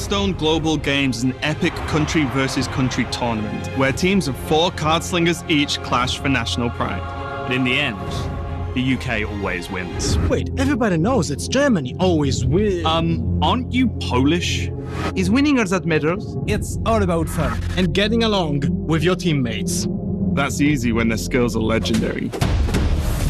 Hearthstone Global Games is an epic country versus country tournament where teams of 4 card slingers each clash for national pride. But in the end, the UK always wins. Wait, everybody knows it's Germany always wins. Aren't you Polish? Is winning all that matters? It's all about fun and getting along with your teammates. That's easy when their skills are legendary.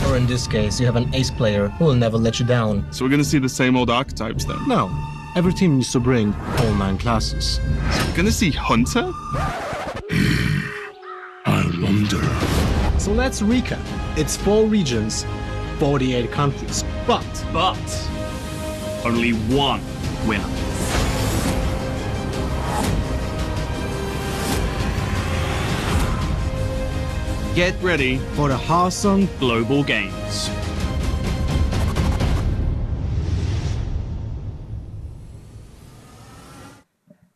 Or in this case, you have an ace player who will never let you down. So we're gonna see the same old archetypes then? No, every team needs to bring all 9 classes. So we're gonna see Hunter? I wonder. So let's recap. It's 4 regions, 48 countries, but Only one winner. Get ready. for the Hearthstone Global Games.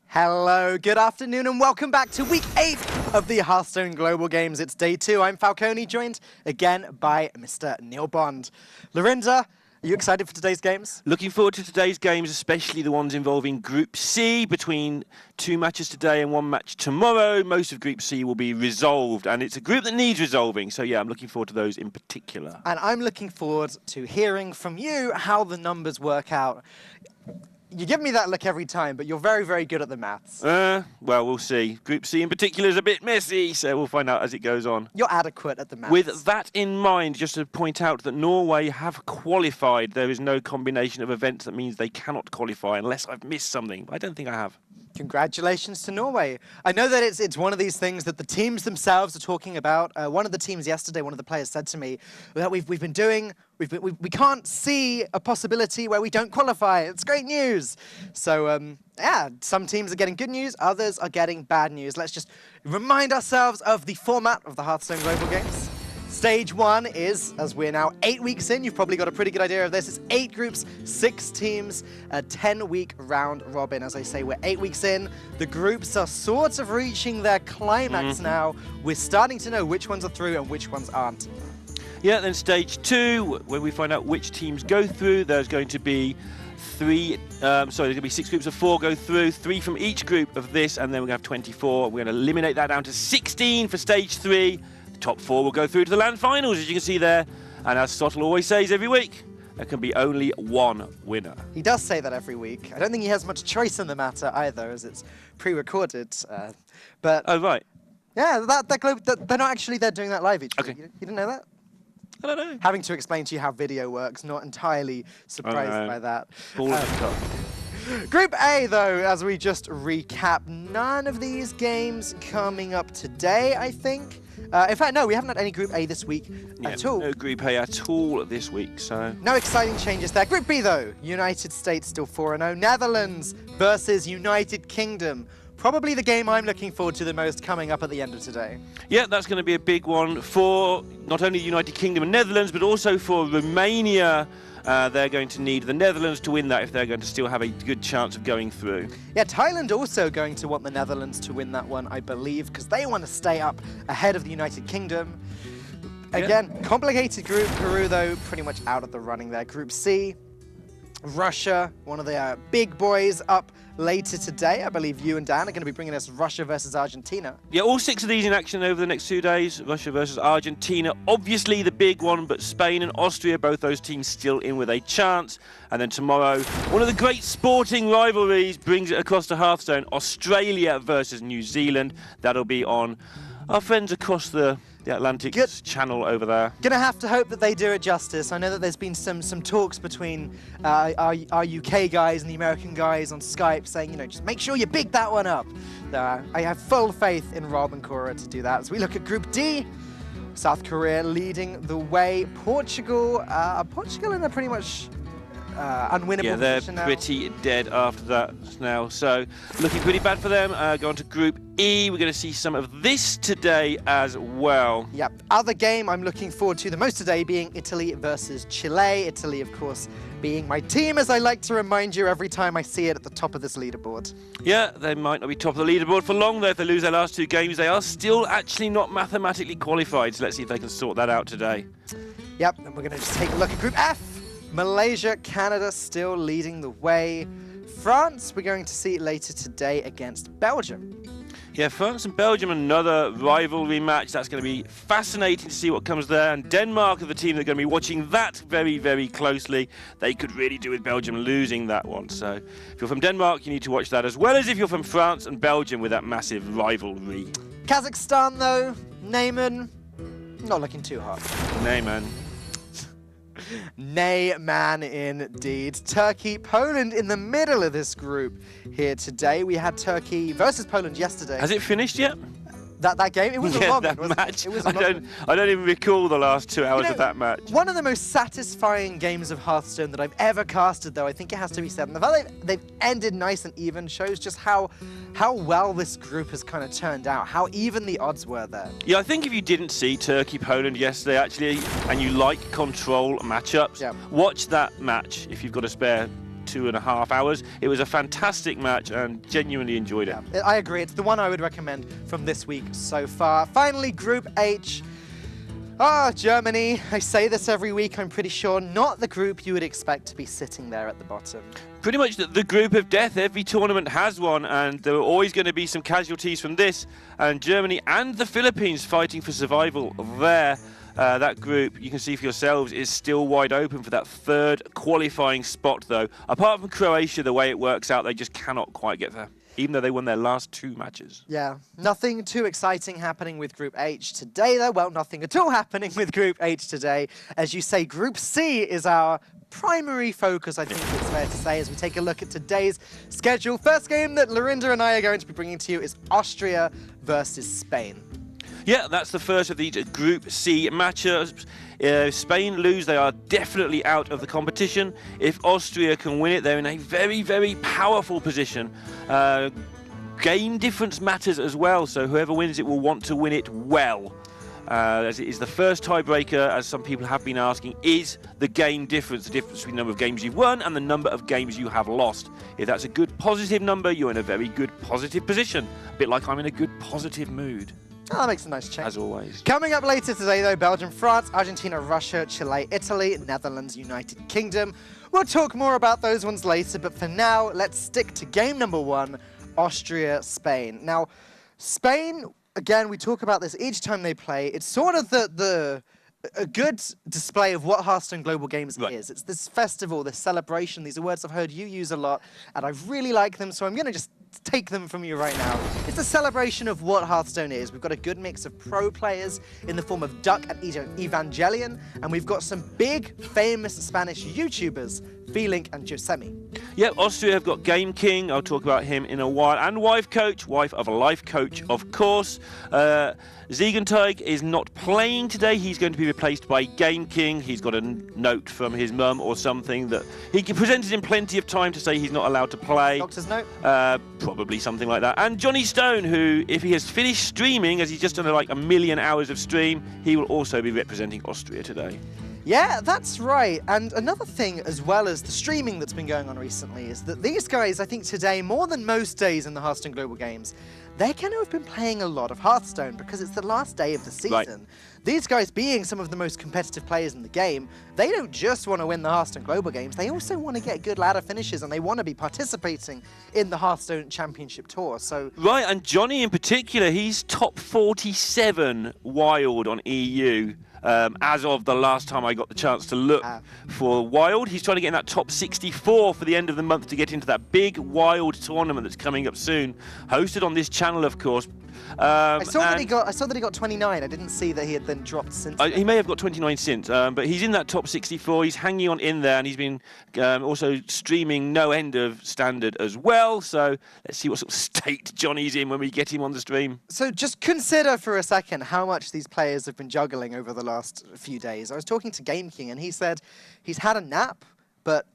Hello, good afternoon, and welcome back to week 8 of the Hearthstone Global Games. It's day 2. I'm Falcone, joined again by Mr. Neil Bond. Lorinda, are you excited for today's games? Looking forward to today's games, especially the ones involving Group C, between 2 matches today and 1 match tomorrow. Most of Group C will be resolved, and it's a group that needs resolving. So yeah, I'm looking forward to those in particular. And I'm looking forward to hearing from you how the numbers work out. You give me that look every time, but you're very, very good at the maths. Well, we'll see. Group C in particular is a bit messy, so we'll find out as it goes on. You're adequate at the maths. With that in mind, just to point out that Norway have qualified. There is no combination of events that means they cannot qualify unless I've missed something. I don't think I have. Congratulations to Norway. I know that it's one of these things that the teams themselves are talking about. One of the teams yesterday, one of the players said to me that we can't see a possibility where we don't qualify. It's great news. So yeah, some teams are getting good news, others are getting bad news. Let's just remind ourselves of the format of the Hearthstone Global Games. Stage 1 is, as we're now 8 weeks in, you've probably got a pretty good idea of this, it's 8 groups, 6 teams, a 10-week round robin. As I say, we're 8 weeks in. The groups are sort of reaching their climax now. We're starting to know which ones are through and which ones aren't. Yeah, then stage 2, where we find out which teams go through. There's going to be there's going to be 6 groups of 4 go through, 3 from each group of this, and then we're going to have 24. We're going to eliminate that down to 16 for stage 3. Top 4 will go through to the land finals, as you can see there. And as Sottle always says every week, there can be only one winner. He does say that every week. I don't think he has much choice in the matter either, as it's pre-recorded. But oh, right. Yeah, they're not actually doing that live each week. You didn't know that? I don't know. Having to explain to you how video works, not entirely surprised by that. Group A, though, as we just recap, none of these games coming up today, I think. In fact, no, we haven't had any Group A this week at all. No Group A at all this week, so... No exciting changes there. Group B, though. United States still 4-0. Netherlands versus United Kingdom. Probably the game I'm looking forward to the most coming up at the end of today. Yeah, that's going to be a big one for not only the United Kingdom and Netherlands, but also for Romania. They're going to need the Netherlands to win that if they're going to still have a good chance of going through. Yeah, Thailand also going to want the Netherlands to win that one, I believe, because they want to stay up ahead of the United Kingdom. Again, complicated group. Peru, though, pretty much out of the running there. Group C, Russia, one of the big boys up later today. I believe you and Dan are going to be bringing us Russia versus Argentina. Yeah, all 6 of these in action over the next 2 days. Russia versus Argentina, obviously the big one, but Spain and Austria, both those teams still in with a chance. And then tomorrow, one of the great sporting rivalries brings it across to Hearthstone, Australia versus New Zealand. That'll be on our friends across the Atlantic channel over there. Gonna have to hope that they do it justice. I know that there's been some talks between our UK guys and the American guys on Skype saying, you know, just make sure you big that one up. I have full faith in Rob and Cora to do that. As we look at Group D, South Korea leading the way. Portugal in a pretty much unwinnable position now. Yeah, they're pretty dead after that now. So looking pretty bad for them. Go on to Group E. We're going to see some of this today as well. Yep. Other game I'm looking forward to the most today being Italy versus Chile. Italy, of course, being my team, as I like to remind you every time I see it at the top of this leaderboard. Yeah, they might not be top of the leaderboard for long, though. If they lose their last 2 games, they are still actually not mathematically qualified. So let's see if they can sort that out today. Yep, and we're going to just take a look at Group F. Malaysia, Canada still leading the way. France, we're going to see later today against Belgium. Yeah, France and Belgium, another rivalry match. That's going to be fascinating to see what comes there. And Denmark are the team that are going to be watching that very, very closely. They could really do with Belgium losing that one. So if you're from Denmark, you need to watch that, as well as if you're from France and Belgium with that massive rivalry. Kazakhstan, though, Neyman, not looking too hot. Neyman. Neyman indeed. Turkey, Poland in the middle of this group here today. We had Turkey versus Poland yesterday. Has it finished yet? That game? It was a long one, wasn't match. it? It was a long one. I don't even recall the last 2 hours of that match. One of the most satisfying games of Hearthstone that I've ever casted, though, I think it has to be said. And the fact that they've ended nice and even shows just how well this group has kind of turned out, how even the odds were there. Yeah, I think if you didn't see Turkey-Poland yesterday, actually, and you like control matchups, watch that match if you've got a spare 2.5 hours. It was a fantastic match and genuinely enjoyed it. Yeah, I agree. It's the one I would recommend from this week so far. Finally, Group H. Germany. I say this every week, I'm pretty sure. Not the group you would expect to be sitting there at the bottom. Pretty much the group of death. Every tournament has one, and there are always going to be some casualties from this. And Germany and the Philippines fighting for survival there. That group, you can see for yourselves, is still wide open for that third qualifying spot, though. Apart from Croatia, the way it works out, they just cannot quite get there, even though they won their last 2 matches. Yeah, nothing too exciting happening with Group H today, though. Well, nothing at all happening with Group H today. As you say, Group C is our primary focus, I think it's fair to say, as we take a look at today's schedule. First game that Lorinda and I are going to be bringing to you is Austria versus Spain. Yeah, that's the first of these Group C matchups. If Spain lose, they are definitely out of the competition. If Austria can win it, they're in a very, very powerful position. Game difference matters as well, so whoever wins it will want to win it well. As it is the first tiebreaker, as some people have been asking, is the game difference, the difference between the number of games you've won and the number of games you have lost. If that's a good positive number, you're in a very good positive position. A bit like I'm in a good positive mood. Oh, that makes a nice change. As always. Coming up later today, though, Belgium, France, Argentina, Russia, Chile, Italy, Netherlands, United Kingdom. We'll talk more about those ones later, but for now, let's stick to game number 1, Austria, Spain. Now, Spain, again, we talk about this each time they play. It's sort of a good display of what Hearthstone Global Games is. It's this festival, this celebration. These are words I've heard you use a lot, and I really like them, so I'm going to just take them from you right now. It's a celebration of what Hearthstone is. We've got a good mix of pro players in the form of Duck and Evangelion, and we've got some big, famous Spanish YouTubers, Felink and Josemi. Yep, Austria have got Game King. I'll talk about him in a while. And wife of a life coach, of course. Ziegenteig is not playing today. He's going to be replaced by Game King. He's got a note from his mum or something that he presented in plenty of time to say he's not allowed to play. Doctor's note? Probably something like that. And Johnny Stone, who, if he has finished streaming, as he's just done like 1 million hours of stream, he will also be representing Austria today. Yeah, that's right. And another thing, as well as the streaming that's been going on recently, is that these guys, I think today, more than most days in the Hearthstone Global Games, they're going to have been playing a lot of Hearthstone because it's the last day of the season. Right. These guys, being some of the most competitive players in the game, they don't just want to win the Hearthstone Global Games, they also want to get good ladder finishes, and they want to be participating in the Hearthstone Championship Tour. So Right, and Johnny in particular, he's top 47 wild on EU. As of the last time I got the chance to look for Wild. He's trying to get in that top 64 for the end of the month to get into that big Wild tournament that's coming up soon, hosted on this channel, of course. I saw that he got 29. I didn't see that he had then dropped since. He may have got 29 since, but he's in that top 64. He's hanging on in there, and he's been also streaming no end of standard as well. So let's see what sort of state Johnny's in when we get him on the stream. So just consider for a second how much these players have been juggling over the last few days. I was talking to Game King, and he said he's had a nap, but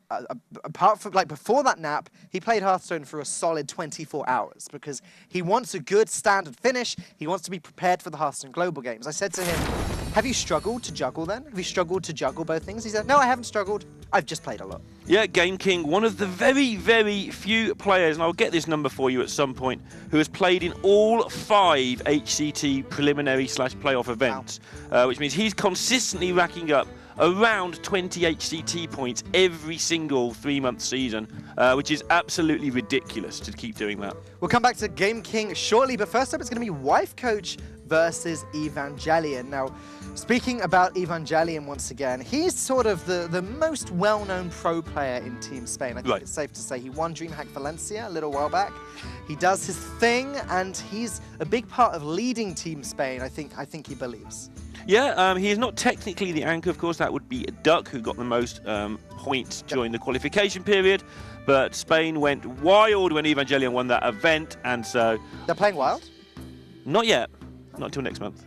apart from, like, before that nap, he played Hearthstone for a solid 24 hours because he wants a good standard finish. He wants to be prepared for the Hearthstone Global Games. I said to him, have you struggled to juggle then? Have you struggled to juggle both things? He said, no, I haven't struggled. I've just played a lot. Yeah, Game King, one of the very, very few players, and I'll get this number for you at some point, who has played in all 5 HCT preliminary/playoff events, which means he's consistently racking up around 20 HCT points every single 3-month season, which is absolutely ridiculous to keep doing that. We'll come back to Game King shortly, but first up it's going to be Wife Coach versus Evangelion. Now, speaking about Evangelion once again, he's sort of the most well-known pro player in Team Spain. I think it's safe to say he won DreamHack Valencia a little while back. He does his thing, and he's a big part of leading Team Spain, I think he believes. Yeah, he is not technically the anchor, of course. That would be Duck, who got the most points during the qualification period. But Spain went wild when Evangelion won that event, and so... They're playing wild? Not yet. Not until next month.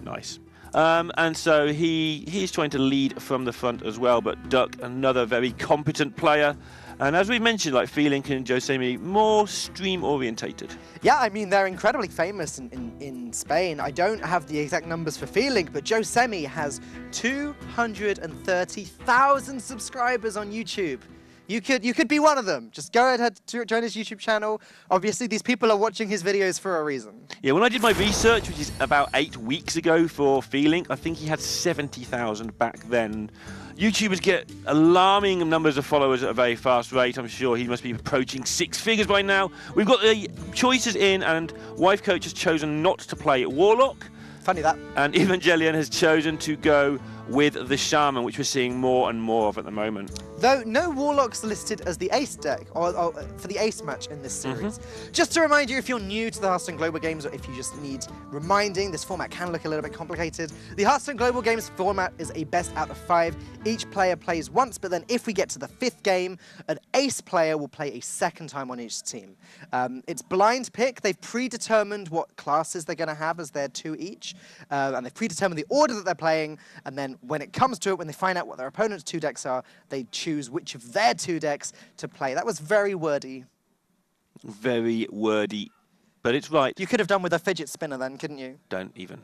Nice. And so he's trying to lead from the front as well, but Duck, another very competent player. And as we mentioned, like Feelink and Josemi, more stream-orientated. Yeah, I mean, they're incredibly famous in Spain. I don't have the exact numbers for Feelink, but Josemi has 230,000 subscribers on YouTube. You could be one of them. Just go ahead to join his YouTube channel. Obviously, these people are watching his videos for a reason. Yeah, when I did my research, which is about 8 weeks ago for Feelink, I think he had 70,000 back then. YouTubers get alarming numbers of followers at a very fast rate. I'm sure he must be approaching 6 figures by now. We've got the choices in, and Wife Coach has chosen not to play Warlock. Funny that. And Evangelion has chosen to go with the Shaman, which we're seeing more and more of at the moment. Though no Warlocks listed as the Ace deck, or for the Ace match in this series. Just to remind you, if you're new to the Hearthstone Global Games, or if you just need reminding, this format can look a little bit complicated. The Hearthstone Global Games format is a best out of 5. Each player plays once, but then if we get to the 5th game, an Ace player will play a second time on each team. It's blind pick. They've predetermined what classes they're going to have as their 2 each, and they've predetermined the order that they're playing, and then when it comes to it, when they find out what their opponent's 2 decks are, they choose which of their 2 decks to play. That was very wordy. Very wordy, but it's right. You could have done with a fidget spinner then, couldn't you? Don't even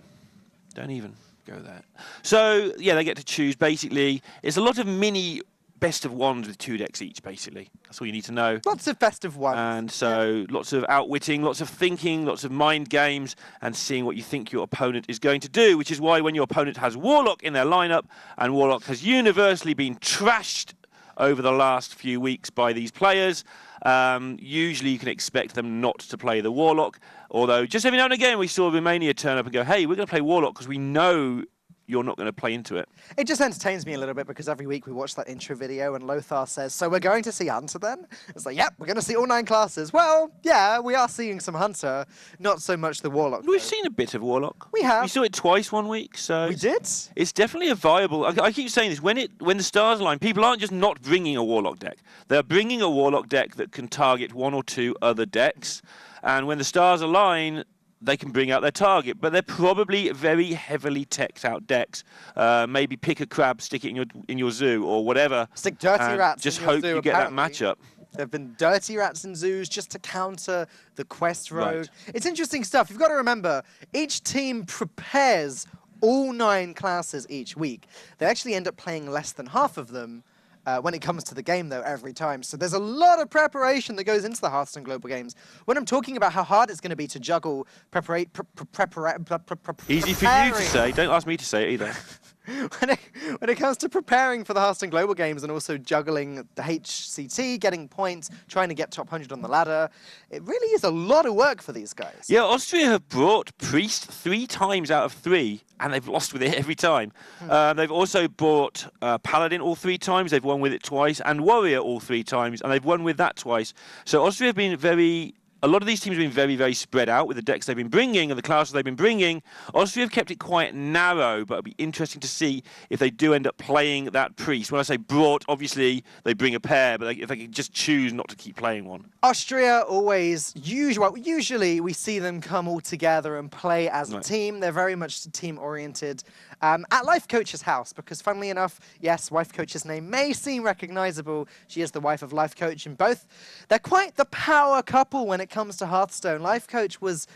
go there. So, yeah, they get to choose, basically. It's a lot of mini best of ones with 2 decks each, basically. That's all you need to know. Lots of best of ones. And so lots of outwitting, lots of thinking, lots of mind games, and seeing what you think your opponent is going to do, which is why when your opponent has Warlock in their lineup, and Warlock has universally been trashed over the last few weeks by these players, usually you can expect them not to play the Warlock. Although just every now and again we saw Romania turn up and go, hey, we're going to play Warlock because we know you're not going to play into it. It just entertains me a little bit because every week we watch that intro video and Lothar says, so we're going to see Hunter then? It's like, yep, we're going to see all 9 classes. Well, yeah, we are seeing some Hunter, not so much the Warlock. We've seen a bit of Warlock. We have. We saw it twice one week, so... We did? It's definitely a viable... I keep saying this, when the stars align, people aren't just not bringing a Warlock deck. They're bringing a Warlock deck that can target 1 or 2 other decks, and when the stars align, they can bring out their target, but they're probably very heavily teched out decks. Maybe pick a crab, stick it in your zoo or whatever. Stick dirty rats. Just in your hope zoo, you get apparently. that matchup. There have been dirty rats in zoos just to counter the quest rogue. Right. It's interesting stuff. You've got to remember, each team prepares all 9 classes each week. They actually end up playing less than half of them. When it comes to the game, though, every time. So there's a lot of preparation that goes into the Hearthstone Global Games. When I'm talking about how hard it's going to be to juggle Easy for you to say. Don't ask me to say it either. When it comes to preparing for the Hearthstone Global Games and also juggling the HCT, getting points, trying to get top 100 on the ladder, it really is a lot of work for these guys. Yeah, Austria have brought Priest 3 times out of 3, and they've lost with it every time. They've also brought Paladin all 3 times, they've won with it twice, and Warrior all 3 times, and they've won with that twice. So Austria have been very... A lot of these teams have been very, very spread out with the decks they've been bringing and the classes they've been bringing. Austria have kept it quite narrow, but it'll be interesting to see if they do end up playing that Priest. When I say brought, obviously they bring a pair, but if they can just choose not to keep playing one. Austria always, usually we see them come all together and play as a team. They're very much team-oriented. At Life Coach's house, because funnily enough, yes, Wife Coach's name may seem recognizable. She is the wife of Life Coach, and both, they're quite the power couple when it comes to Hearthstone. Life Coach was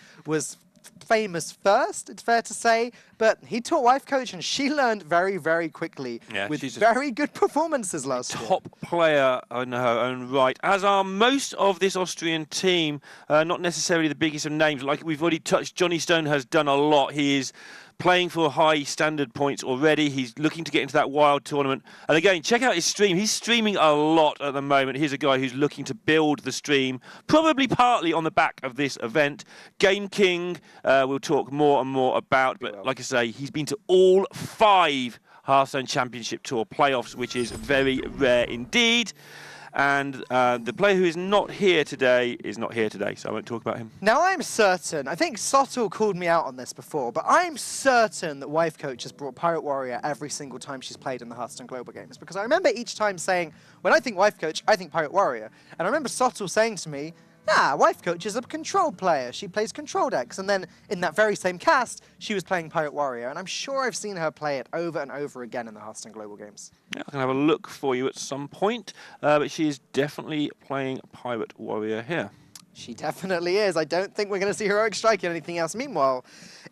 famous first, it's fair to say, but he taught Wife Coach and she learned very, very quickly with very good performances last year. Top player in her own right, as are most of this Austrian team, not necessarily the biggest of names. Like we've already touched, Johnny Stone has done a lot. He is playing for high standard points already. He's looking to get into that wild tournament. And again, check out his stream. He's streaming a lot at the moment. Here's a guy who's looking to build the stream, probably partly on the back of this event. Game King, we'll talk more and more about. But like I say, he's been to all 5 Hearthstone Championship Tour playoffs, which is very rare indeed. And the player who is not here today is not here today, so I won't talk about him. Now, I'm certain, I think Sottle called me out on this before, but I'm certain that Wife Coach has brought Pirate Warrior every single time she's played in the Hearthstone Global Games, because I remember each time saying, when I think Wife Coach, I think Pirate Warrior. And I remember Sottle saying to me, Wife Coach is a control player. She plays control decks. And then in that very same cast, she was playing Pirate Warrior. And I'm sure I've seen her play it over and over again in the Hearthstone Global Games. Yeah, I can have a look for you at some point, but she is definitely playing Pirate Warrior here. She definitely is. I don't think we're going to see Heroic Strike or anything else. Meanwhile,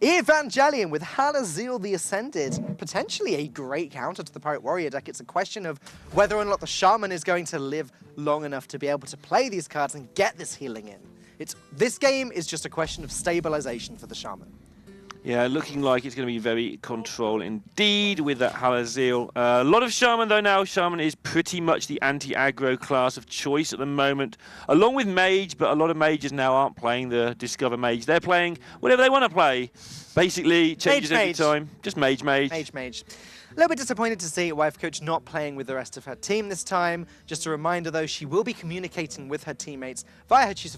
Evangelion with Halazil the Ascended, potentially a great counter to the Pirate Warrior deck. It's a question of whether or not the Shaman is going to live long enough to be able to play these cards and get this healing in. This game is just a question of stabilization for the Shaman. Yeah, looking like it's going to be very control indeed with that Halazil. A lot of Shaman though now. Shaman is pretty much the anti-aggro class of choice at the moment, along with Mage, but a lot of Mages now aren't playing the Discover Mage. They're playing whatever they want to play. Basically, changes every time. Just Mage. Mage. A little bit disappointed to see Wife Coach not playing with the rest of her team this time. Just a reminder, though, she will be communicating with her teammates via her choice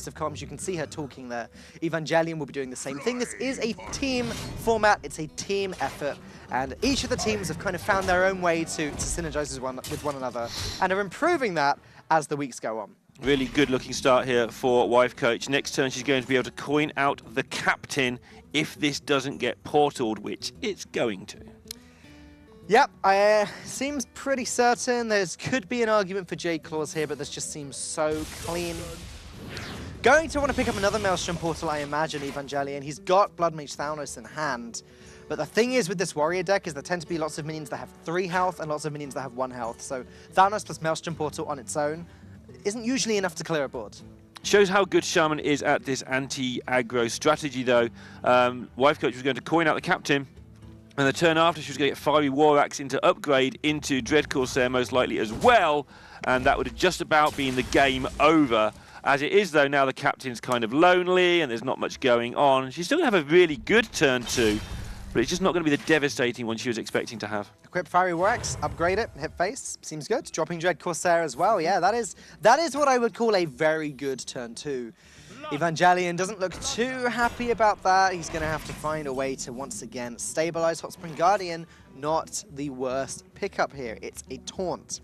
of comms. You can see her talking there. Evangelion will be doing the same thing. This is a team format. It's a team effort. And each of the teams have kind of found their own way to synergize with one another and are improving that as the weeks go on. Really good looking start here for Wife Coach. Next turn, she's going to be able to coin out the captain if this doesn't get portaled, which it's going to. Yep, seems pretty certain. There could be an argument for Jade Claws here, but this just seems so clean. Going to want to pick up another Maelstrom Portal, I imagine, Evangelion. He's got Blood Mage Thanos in hand. But the thing is with this Warrior deck is there tend to be lots of minions that have 3 health and lots of minions that have 1 health. So Thanos plus Maelstrom Portal on its own isn't usually enough to clear a board. Shows how good Shaman is at this anti-aggro strategy, though. Wife Coach was going to coin out the captain. And the turn after, she was going to get Fiery War Axe into upgrade into Dread Corsair, most likely as well. And that would have just about been the game over. As it is, though, now the captain's kind of lonely and there's not much going on. She's still going to have a really good turn 2, but it's just not going to be the devastating one she was expecting to have. Equip Fiery War Axe, upgrade it, hit face, seems good. Dropping Dread Corsair as well, yeah, that is what I would call a very good turn 2. Evangelion doesn't look too happy about that. He's going to have to find a way to, once again, stabilize Hot Spring Guardian. Not the worst pickup here. It's a taunt.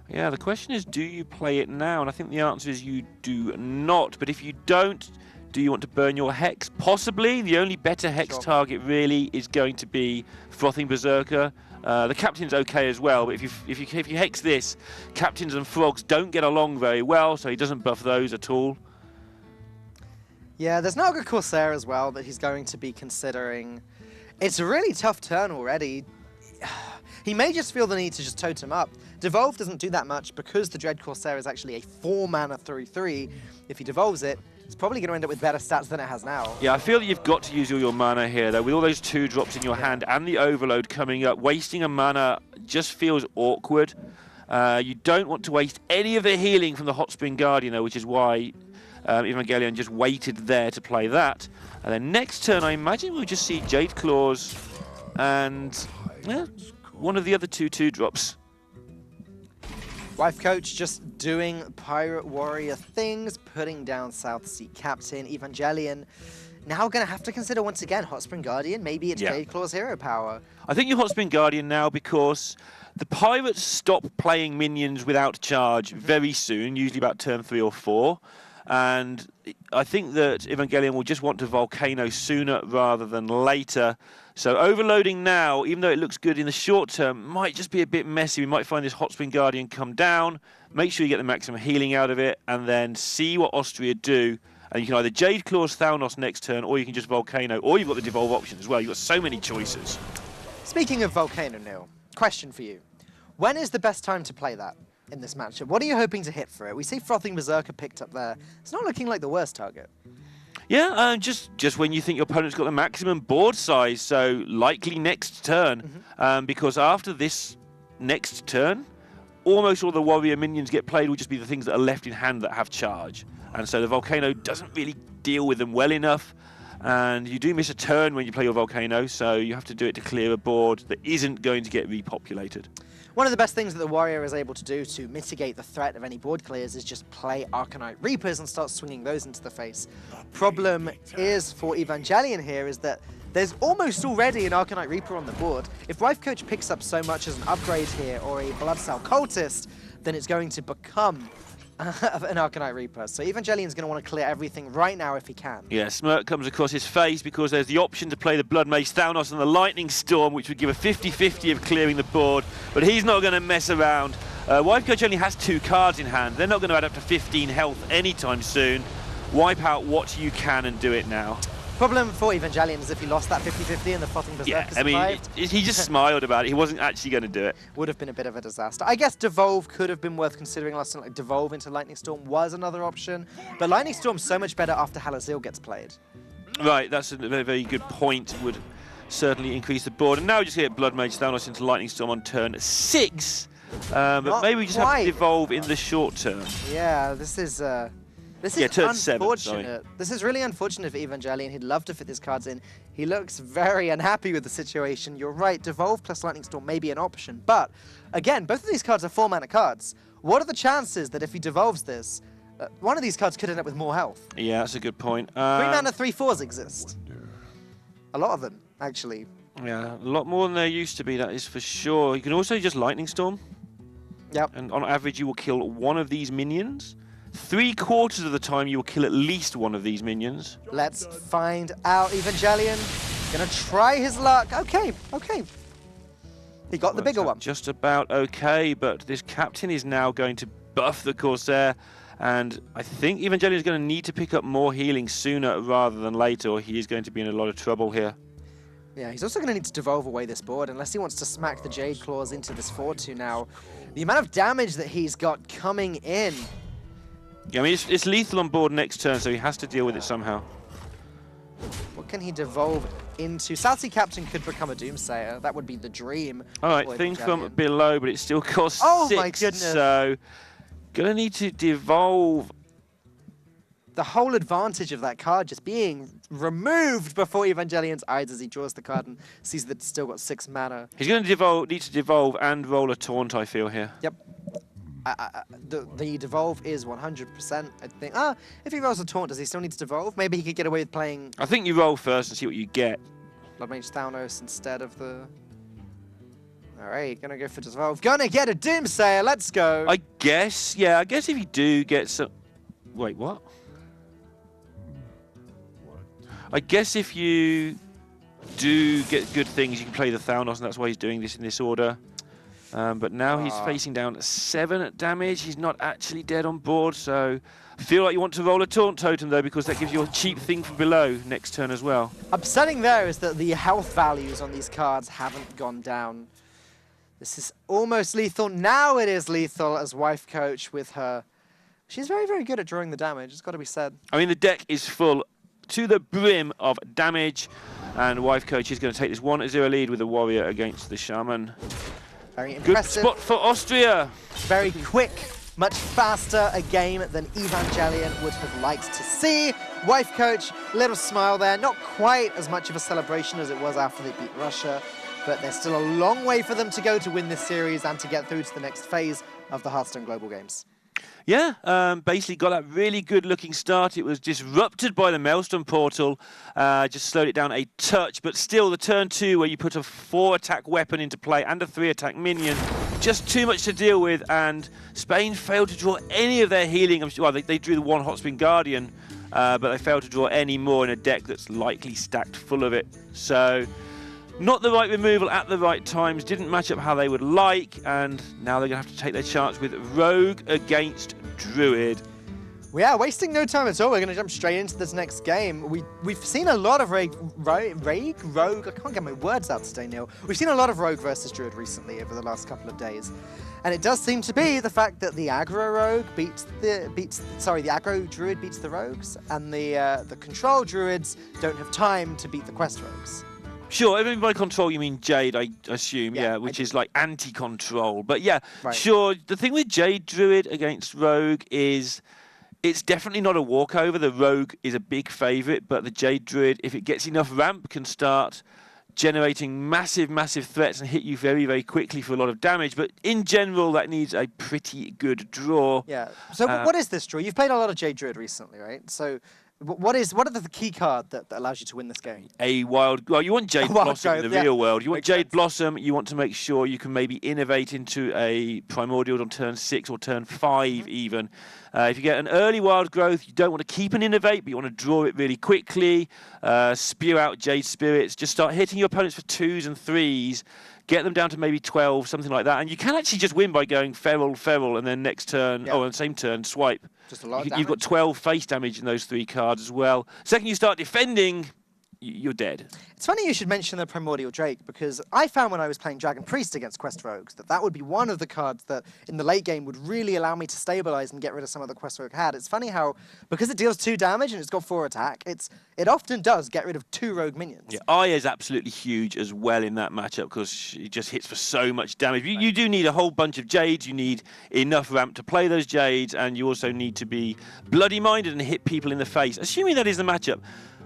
Yeah, the question is, do you play it now? And I think the answer is you do not. But if you don't, do you want to burn your Hex? Possibly. The only better Hex target really is going to be Frothing Berserker. The captain's okay as well, but if you Hex this, captains and frogs don't get along very well, so he doesn't buff those at all. Yeah, there's not a good Corsair as well that he's going to be considering. It's a really tough turn already. He may just feel the need to just totem up. Devolve doesn't do that much because the Dread Corsair is actually a 4-mana 3/3. If he devolves it, it's probably going to end up with better stats than it has now. Yeah, I feel that you've got to use all your mana here, though. With all those 2-drops in your hand and the Overload coming up, wasting a mana just feels awkward. You don't want to waste any of the healing from the Hot Spring Guardian, though, which is why Evangelion just waited there to play that. And then next turn, I imagine we'll just see Jade Claws and one of the other 2-drops. Wife Coach just doing Pirate Warrior things, putting down South Sea Captain. Evangelion now going to have to consider once again Hot Spring Guardian. Maybe it's Jade Claw's hero power. I think you Hot Spring Guardian now because the Pirates stop playing minions without charge very soon, usually about turn 3 or 4. And I think that Evangelion will just want to Volcano sooner rather than later. So overloading now, even though it looks good in the short term, might just be a bit messy. We might find this Hot Spring Guardian come down, make sure you get the maximum healing out of it, and then see what Austria do. And you can either Jade Claws Thanos next turn, or you can just Volcano, or you've got the Devolve option as well. You've got so many choices. Speaking of Volcano, Neil, question for you. When is the best time to play that in this matchup? What are you hoping to hit for it? We see Frothing Berserker picked up there. It's not looking like the worst target. Yeah, just when you think your opponent's got the maximum board size, so likely next turn, because after this next turn, almost all the warrior minions get played will just be the things that are left in hand that have charge, and so the volcano doesn't really deal with them well enough, and you do miss a turn when you play your volcano, so you have to do it to clear a board that isn't going to get repopulated. One of the best things that the Warrior is able to do to mitigate the threat of any board clears is just play Arcanite Reapers and start swinging those into the face. Problem is for Evangelion here is that there's almost already an Arcanite Reaper on the board. If Wife Coach picks up so much as an upgrade here or a Blood Cell Cultist, then it's going to become an Arcanite Reaper. So Evangelion's going to want to clear everything right now if he can. Yeah, smirk comes across his face because there's the option to play the Blood Mage Thanos and the Lightning Storm, which would give a 50-50 of clearing the board, but he's not going to mess around. Wife Coach only has 2 cards in hand. They're not going to add up to 15 health anytime soon. Wipe out what you can and do it now. Problem for Evangelion is if he lost that 50-50 and the Frothing Berserker survived. He just smiled about it. He wasn't actually going to do it. Would have been a bit of a disaster. I guess Devolve could have been worth considering last time. Like Devolve into Lightning Storm was another option, but Lightning Storm's so much better after Halazil gets played. Right, that's a very, very good point. Would certainly increase the board. And now we just get Blood Mage Thanos into Lightning Storm on turn 6. But maybe we just have to Devolve in the short term. Yeah, this is turn 7, unfortunate. This is really unfortunate for Evangelion. He'd love to fit these cards in. He looks very unhappy with the situation. You're right, Devolve plus Lightning Storm may be an option. But, again, both of these cards are 4-mana cards. What are the chances that if he devolves this, one of these cards could end up with more health? Yeah, that's a good point. 3-mana 3/4s exist. A lot of them, actually. Yeah, a lot more than there used to be, that is for sure. You can also just Lightning Storm. Yep. And on average, you will kill one of these minions. 3/4 of the time, you will kill at least one of these minions. Let's find out. Evangelion gonna try his luck. Okay. He got the bigger one. Just about okay, but this captain is now going to buff the Corsair, and I think Evangelion is going to need to pick up more healing sooner rather than later, or he is going to be in a lot of trouble here. Yeah, he's also going to need to devolve away this board unless he wants to smack the Jade Claws into this 4/2 now. The amount of damage that he's got coming in. Yeah, I mean, it's lethal on board next turn, so he has to deal with it somehow. What can he devolve into? South Sea Captain could become a Doomsayer. That would be the dream. All right, thing from below, but it still costs 6. My goodness. So, gonna need to devolve. The whole advantage of that card just being removed before Evangelion's eyes as he draws the card and sees that it's still got 6 mana. He's going to need to devolve and roll a taunt, I feel, here. Yep. The devolve is 100%, I think. If he rolls a taunt, does he still need to devolve? Maybe he could get away with playing... I think you roll first and see what you get. Blood Mage Thanos instead of the... Alright, gonna go for devolve. Gonna get a Doomsayer, let's go! I guess, yeah, I guess if you do get some... Wait, what? I guess if you do get good things, you can play the Thanos, and that's why he's doing this in this order. But now he's facing down 7 damage. He's not actually dead on board, so I feel like you want to roll a Taunt Totem, though, because that gives you a cheap thing from below next turn as well. Upsetting there is that the health values on these cards haven't gone down. This is almost lethal. Now it is lethal as Wife Coach with her. She's very, very good at drawing the damage, it's got to be said. I mean, the deck is full to the brim of damage, and Wife Coach is going to take this 1-0 lead with a Warrior against the Shaman. Very impressive. Good spot for Austria. Very quick, much faster a game than Evangelion would have liked to see. Wife Coach, little smile there. Not quite as much of a celebration as it was after they beat Russia, but there's still a long way for them to go to win this series and to get through to the next phase of the Hearthstone Global Games. Yeah, basically got that really good-looking start. It was disrupted by the Maelstrom portal, just slowed it down a touch, but still the turn 2 where you put a 4-attack weapon into play and a 3-attack minion, just too much to deal with, and Spain failed to draw any of their healing. Well, they drew the 1 Hot Spring Guardian, but they failed to draw any more in a deck that's likely stacked full of it. So, not the right removal at the right times, didn't match up how they would like, and now they're going to have to take their chance with Rogue against Druid. Yeah, wasting no time at all. We're going to jump straight into this next game. We've seen a lot of rogue. I can't get my words out today, Neil. We've seen a lot of rogue versus druid recently over the last couple of days, and it does seem to be the fact that the aggro rogue the aggro druid beats the rogues, and the control druids don't have time to beat the quest rogues. Sure, I mean by control you mean Jade, I assume, Yeah, which is like anti-control. But yeah, Right. sure, the thing with Jade Druid against Rogue is it's definitely not a walkover. The Rogue is a big favourite, but the Jade Druid, if it gets enough ramp, can start generating massive, massive threats and hit you very, very quickly for a lot of damage. But in general, that needs a pretty good draw. Yeah. So what is this draw? You've played a lot of Jade Druid recently, right? So what are the key card that allows you to win this game? Well, you want Jade Blossom in the real world. You want Makes Jade sense. Blossom. You want to make sure you can maybe innovate into a Primordial on turn 6 or turn 5 even. If you get an early wild growth, you don't want to keep an innovate, but you want to draw it really quickly. Spew out Jade Spirits. Just start hitting your opponents for 2s and 3s. Get them down to maybe 12, something like that. And you can actually just win by going Feral, and then next turn, on the same turn, swipe. Just a lot of You've got 12 face damage in those 3 cards as well. Second you start defending, you're dead. It's funny you should mention the Primordial Drake, because I found when I was playing Dragon Priest against Quest Rogues that would be one of the cards that in the late game would really allow me to stabilize and get rid of some of the Quest Rogue had. It's funny how, because it deals 2 damage and it's got 4 attack, it often does get rid of 2 rogue minions. Yeah, Aya is absolutely huge as well in that matchup because she just hits for so much damage. You do need a whole bunch of Jades, you need enough ramp to play those Jades, and you also need to be bloody-minded and hit people in the face, assuming that is the matchup.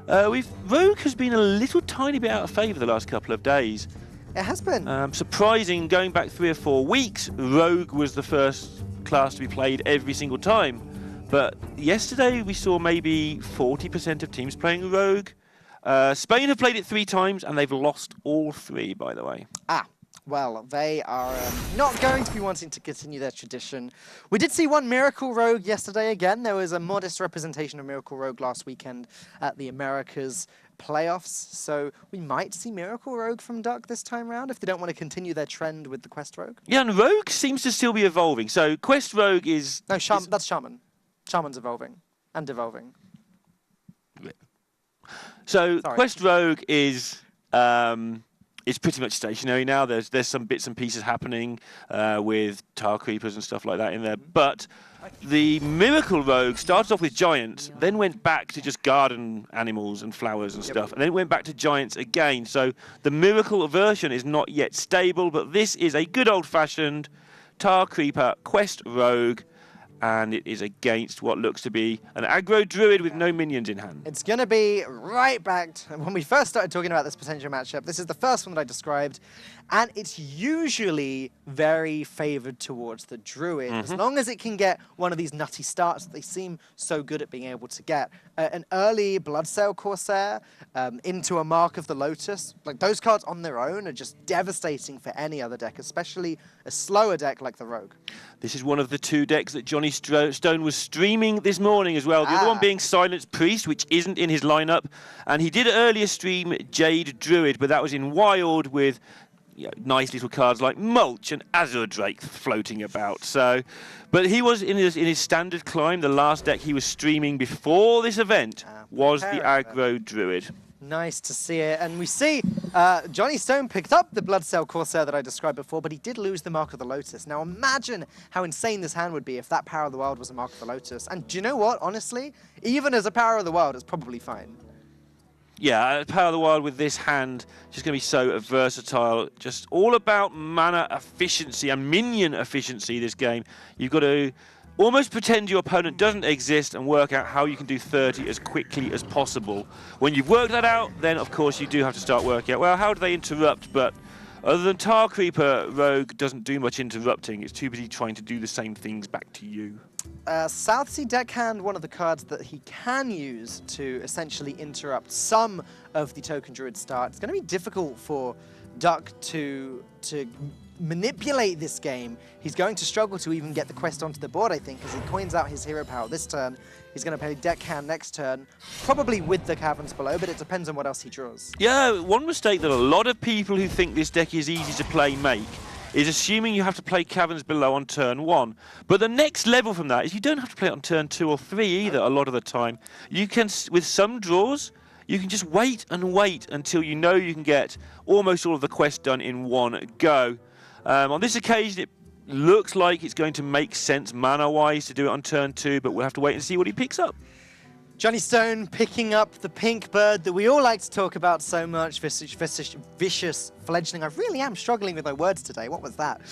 Rogue has been a little tiny bit out of favour the last couple of days. It has been. Surprising, going back 3 or 4 weeks, Rogue was the first class to be played every single time. But yesterday we saw maybe 40% of teams playing Rogue. Spain have played it 3 times and they've lost all 3, by the way. Well, they are not going to be wanting to continue their tradition. We did see one Miracle Rogue yesterday again. There was a modest representation of Miracle Rogue last weekend at the Americas playoffs. So we might see Miracle Rogue from Duck this time round if they don't want to continue their trend with the Quest Rogue. Yeah, and Rogue seems to still be evolving. So Quest Rogue is... No, that's Shaman. Shaman's evolving and devolving. So Sorry. Quest Rogue is... It's pretty much stationary now. There's some bits and pieces happening with Tar Creepers and stuff like that in there. But the Miracle Rogue started off with Giants, then went back to just garden animals and flowers and stuff, and then it went back to Giants again. So the Miracle version is not yet stable, but this is a good old-fashioned Tar Creeper Quest Rogue, and it is against what looks to be an aggro druid with no minions in hand. It's going to be right back to when we first started talking about this potential matchup. This is the first one that I described, and it's usually very favored towards the druid, as long as it can get one of these nutty starts that they seem so good at being able to get. An early Bloodsail Corsair into a Mark of the Lotus, like those cards on their own are just devastating for any other deck, especially a slower deck like the Rogue. This is one of the 2 decks that Johnny Stone was streaming this morning as well. The other one being Silence Priest, which isn't in his lineup. And he did earlier stream Jade Druid, but that was in Wild with nice little cards like Mulch and Azure Drake floating about. So, but he was in his standard climb. The last deck he was streaming before this event was the aggro Druid. Nice to see it. And we see Johnny Stone picked up the Bloodsail Corsair that I described before, but he did lose the Mark of the Lotus. Now imagine how insane this hand would be if that Power of the Wild was a Mark of the Lotus. And do you know what? Honestly, even as a Power of the Wild, it's probably fine. Yeah, Power of the Wild with this hand, just going to be so versatile. Just all about mana efficiency and minion efficiency this game. You've got to almost pretend your opponent doesn't exist and work out how you can do 30 as quickly as possible. When you've worked that out, then of course you do have to start working out, well, how do they interrupt? But other than Tar Creeper, Rogue doesn't do much interrupting. It's too busy trying to do the same things back to you. Southsea Deckhand, one of the cards that he can use to essentially interrupt some of the Token Druid start. It's going to be difficult for Duck to manipulate this game. He's going to struggle to even get the quest onto the board, I think, as he coins out his hero power this turn. He's going to play Deckhand next turn, probably with the Caverns Below, but it depends on what else he draws. Yeah, one mistake that a lot of people who think this deck is easy to play make is assuming you have to play caverns below on turn 1. But the next level from that is you don't have to play it on turn 2 or 3 either a lot of the time. You can, with some draws, you can just wait and wait until you know you can get almost all of the quests done in one go. On this occasion, it looks like it's going to make sense mana-wise to do it on turn 2, but we'll have to wait and see what he picks up. Johnny Stone picking up the pink bird that we all like to talk about so much, vicious fledgling. I really am struggling with my words today. What was that?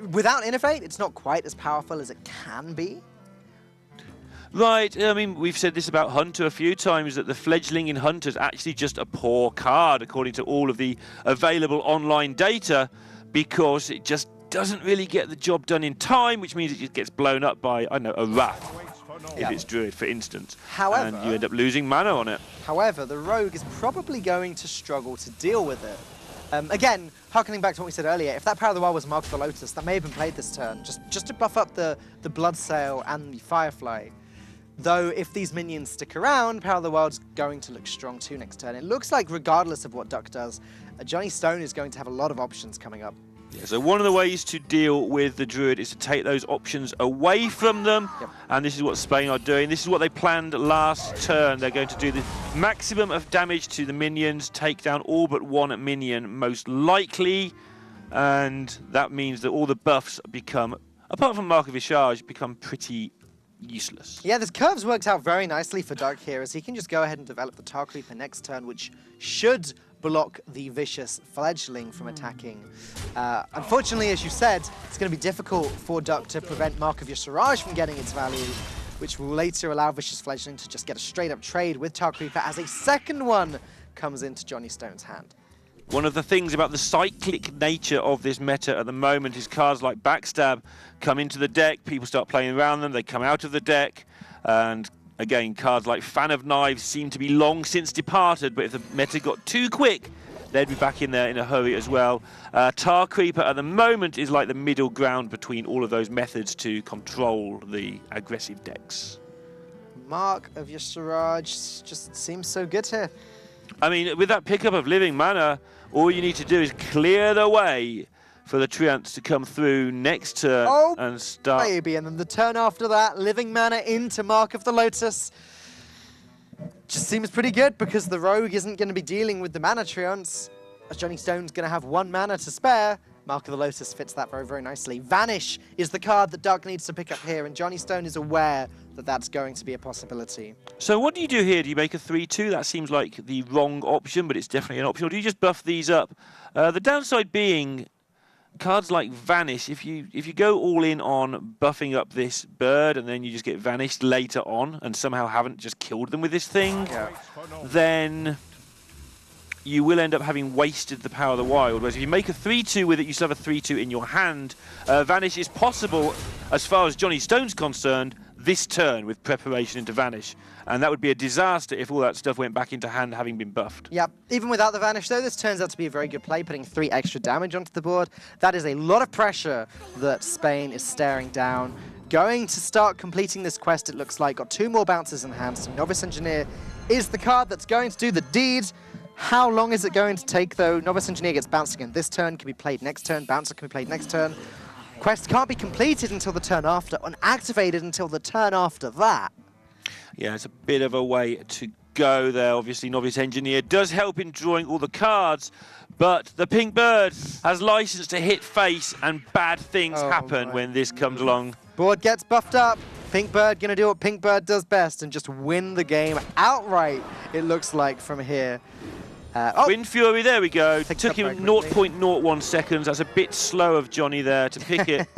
Without Innovate, it's not quite as powerful as it can be. Right, I mean, we've said this about Hunter a few times, that the fledgling in Hunter is actually just a poor card, according to all of the available online data, because it just doesn't really get the job done in time, which means it just gets blown up by, I don't know, a Wrath, if it's Druid, for instance. However, and you end up losing mana on it. However, the Rogue is probably going to struggle to deal with it. Again, harkening back to what we said earlier, if that Power of the Wild was Mark of the Lotus, that may have been played this turn, just to buff up the Bloodsail and the Firefly. Though, if these minions stick around, Power of the Wild's going to look strong too next turn. It looks like, regardless of what Duck does, Johnny Stone is going to have a lot of options coming up. Yeah, so one of the ways to deal with the Druid is to take those options away from them, and this is what Spain are doing. This is what they planned last turn. They're going to do the maximum of damage to the minions, take down all but one minion, most likely, and that means that all the buffs become, apart from Mark of Visage, become pretty useless. Yeah, this curve's worked out very nicely for Dark here, as he can just go ahead and develop the Tar Creeper next turn, which should block the vicious fledgling from attacking. Unfortunately, as you said, it's going to be difficult for Duck to prevent Mark of Ysuraj from getting its value, which will later allow vicious fledgling to just get a straight-up trade with Tar Creeper as a second one comes into Johnny Stone's hand. One of the things about the cyclic nature of this meta at the moment is cards like Backstab come into the deck, people start playing around them, they come out of the deck, and again, cards like Fan of Knives seem to be long since departed, but if the meta got too quick, they'd be back in there in a hurry as well. Tar Creeper at the moment is like the middle ground between all of those methods to control the aggressive decks. Mark of Ysuraj just seems so good here. I mean, with that pickup of living mana, all you need to do is clear the way for the Treants to come through next turn and start. Baby, and then the turn after that, living mana into Mark of the Lotus. Just seems pretty good because the Rogue isn't going to be dealing with the mana Treants, as Johnny Stone's going to have 1 mana to spare. Mark of the Lotus fits that very, very nicely. Vanish is the card that Duck needs to pick up here, and Johnny Stone is aware that that's going to be a possibility. So what do you do here? Do you make a 3-2? That seems like the wrong option, but it's definitely an option. Or do you just buff these up? The downside being cards like Vanish, if you go all in on buffing up this bird and then you just get vanished later on and somehow haven't just killed them with this thing, then you will end up having wasted the Power of the Wild. Whereas if you make a 3-2 with it, you still have a 3-2 in your hand. Vanish is possible, as far as Johnny Stone's concerned, this turn with preparation into Vanish. And that would be a disaster if all that stuff went back into hand having been buffed. Yep, even without the Vanish though, this turns out to be a very good play, putting 3 extra damage onto the board. That is a lot of pressure that Spain is staring down. Going to start completing this quest, it looks like. Got 2 more bounces in hand, so Novice Engineer is the card that's going to do the deed. How long is it going to take though? Novice Engineer gets bounced again this turn, can be played next turn, Bouncer can be played next turn. Quest can't be completed until the turn after, unactivated until the turn after that. Yeah, it's a bit of a way to go there. Obviously, Novice Engineer does help in drawing all the cards, but the Pink Bird has license to hit face, and bad things happen when this comes along. Board gets buffed up. Pink Bird gonna do what Pink Bird does best and just win the game outright, it looks like, from here. Wind Fury, there we go. Took him 0.01 seconds. That's a bit slow of Johnny there to pick it.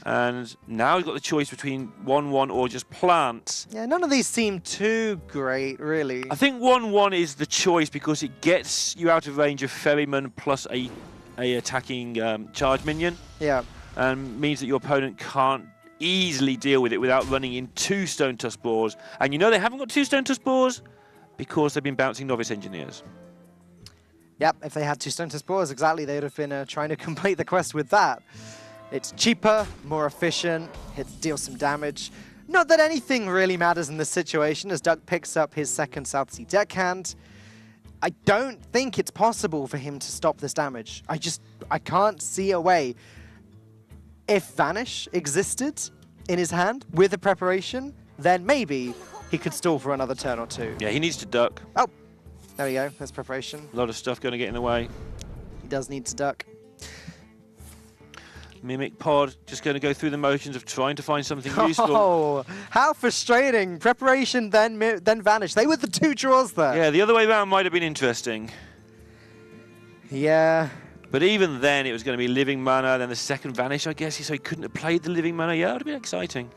And now he's got the choice between 1-1 or just plants. Yeah, none of these seem too great, really. I think 1-1 is the choice because it gets you out of range of Ferryman plus a attacking charge minion. Yeah. And means that your opponent can't easily deal with it without running in 2 Stone Tusk Boars. And you know they haven't got 2 Stone Tusk Boars because they've been bouncing Novice Engineers. Yep, if they had 2 Stone Tusk Boars, exactly, they would have been trying to complete the quest with that. It's cheaper, more efficient, deals some damage. Not that anything really matters in this situation, as Duck picks up his second South Sea deckhand. I don't think it's possible for him to stop this damage. I can't see a way. If Vanish existed in his hand with the preparation, then maybe he could stall for another turn or two. Yeah, he needs to duck. Oh, there we go. There's preparation. A lot of stuff going to get in the way. He does need to duck. Mimic Pod just going to go through the motions of trying to find something useful. Oh, how frustrating. Preparation, then Vanish. They were the two draws there. Yeah, the other way around might have been interesting. Yeah. But even then, it was going to be Living Mana, then the second Vanish, I guess, so he couldn't have played the Living Mana. Yeah, it would have been exciting.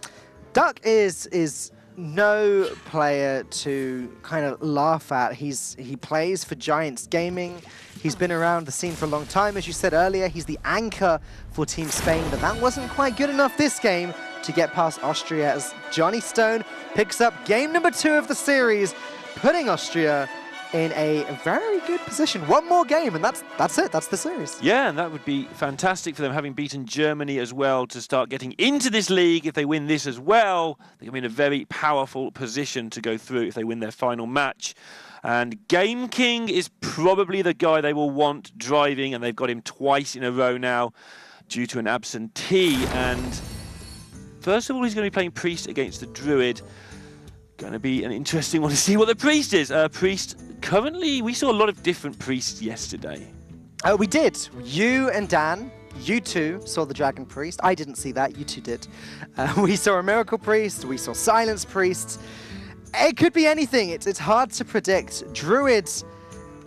Duck is no player to kind of laugh at. He plays for Giants Gaming. He's been around the scene for a long time. As you said earlier, he's the anchor for Team Spain, but that wasn't quite good enough this game to get past Austria as Johnny Stone picks up game number 2 of the series, putting Austria in a very good position. One more game, and that's it. That's the series. Yeah, and that would be fantastic for them, having beaten Germany as well, to start getting into this league. If they win this as well, they're going to be in a very powerful position to go through if they win their final match. And Game King is probably the guy they will want driving, and they've got him twice in a row now due to an absentee. And first of all, he's going to be playing Priest against the Druid. Going to be an interesting one to see what the Priest is. Priest, currently, we saw a lot of different Priests yesterday. Oh, we did. You and Dan, you two saw the Dragon Priest. I didn't see that. You two did. We saw a Miracle Priest. We saw Silence Priest. It could be anything. It's hard to predict. Druids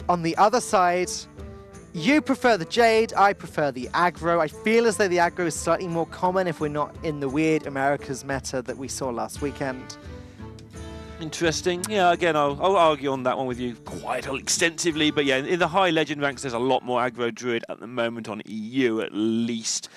on the other side. You prefer the Jade. I prefer the aggro. I feel as though the aggro is slightly more common if we're not in the weird Americas meta that we saw last weekend. Interesting. Yeah, again, I'll argue on that one with you quite extensively. But yeah, in the high legend ranks, there's a lot more aggro Druid at the moment on EU, at least.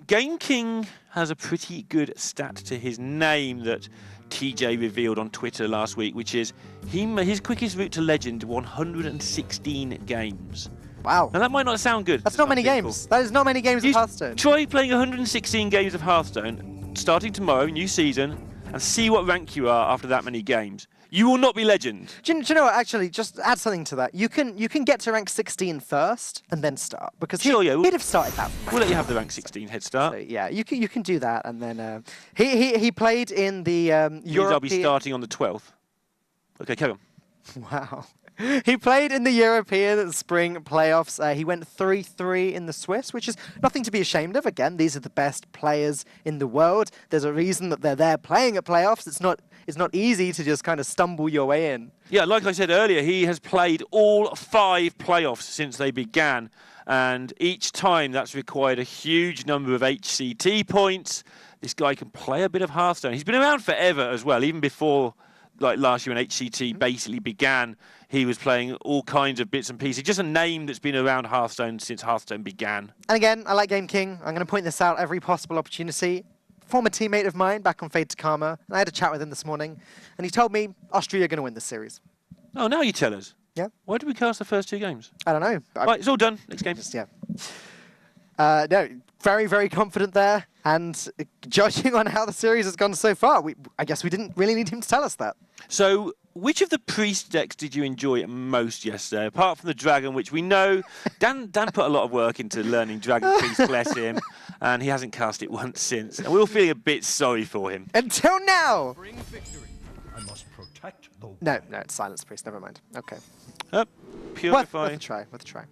Game King has a pretty good stat to his name that TJ revealed on Twitter last week, which is his quickest route to legend, 116 games. Wow. Now, that might not sound good. That's not many games. That is not many games of Hearthstone. Try playing 116 games of Hearthstone, starting tomorrow, new season, and see what rank you are after that many games. You will not be legend. Do you know what? Actually, just add something to that. You can get to rank 16 first and then start, because Sure, yeah, he'd have started that. We'll let you have the rank 16 head start. So, yeah, you can do that, and then he played in the European. I'll be starting on the 12th. Okay, carry on. Wow. He played in the European Spring Playoffs. He went 3-3 in the Swiss, which is nothing to be ashamed of. Again, these are the best players in the world. There's a reason that they're there playing at playoffs. It's not easy to just kind of stumble your way in. Yeah, like I said earlier, he has played all 5 playoffs since they began. And each time that's required a huge number of HCT points. This guy can play a bit of Hearthstone. He's been around forever as well, even before like last year when HCT basically began. He was playing all kinds of bits and pieces. Just a name that's been around Hearthstone since Hearthstone began. And again, I like Game King. I'm going to point this out every possible opportunity. Former teammate of mine back on Fade to Karma, and I had a chat with him this morning, and he told me Austria are going to win this series. Oh, now you tell us. Yeah. Why did we cast the first 2 games? I don't know. Right, it's all done. Next game. Yeah. No, very, very confident there. And judging on how the series has gone so far, I guess we didn't really need him to tell us that. So, which of the Priest decks did you enjoy most yesterday? Apart from the Dragon, which we know Dan put a lot of work into learning Dragon Priest, bless him, and he hasn't cast it once since. And we're all feeling a bit sorry for him. Until now! Bring victory. I must protect the... No, it's Silence Priest. Never mind. Okay. Purify. Worth a try. Worth a try.